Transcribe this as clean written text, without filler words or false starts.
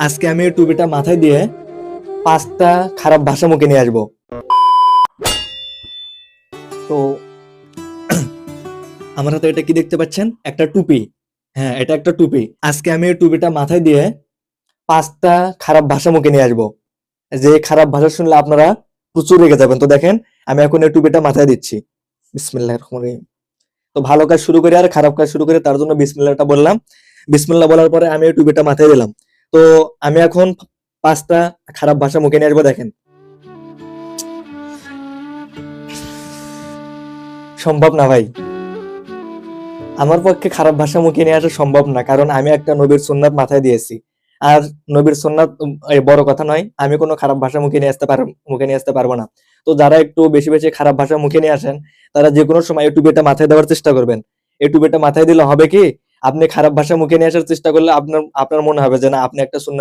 আজকে আমি এই টুপিটা মাথায় দিয়ে 5টা খারাপ ভাষা মুখে নিয়ে আসবো। তো আমার হাতে এটা কি দেখতে পাচ্ছেন? একটা টুপি। হ্যাঁ, এটা একটা টুপি। আজকে আমি এই টুপিটা মাথায় দিয়ে 5টা খারাপ ভাষা মুখে নিয়ে আসবো। যে খারাপ ভাষা শুনলে আপনারা প্রচুর রেগে যাবেন। তো দেখেন, আমি এখন এই টুপিটা মাথায় দিচ্ছি। বিসমিল্লাহির রহমানির রহিম। তো ভালো কাজ শুরু করে আর খারাপ কাজ শুরু করে, তার জন্য বিসমিল্লাহটা বললাম। বিসমিল্লাহ বলার পরে আমি এই টুপিটা মাথায় দিলাম। তো আমি এখন 5টা খারাপ ভাষা মুখে নিয়ে আসবো। দেখেন, সম্ভব না ভাই। আমার পক্ষে খারাপ ভাষা মুখে নিয়ে আসা সম্ভব না, কারণ আমি একটা নবীর সুন্নাত মাথায় দিয়েছি। আর নবীর সুন্নাত বড় কথা নয়, আমি কোনো খারাপ ভাষা মুখে নিয়ে আসতে পারবো না। তো যারা একটু বেশি বেশি খারাপ ভাষা মুখে নিয়ে আসেন, তারা যে কোনো সময় এই টুপিটা মাথায় দেওয়ার চেষ্টা করবেন। এই টুপিটা মাথায় দিলে হবে কি, আপনি খারাপ ভাষা মুখে নিয়ে আসার চেষ্টা করলে আপনার আপনার মনে হবে যে না, আপনি একটা সুন্নাত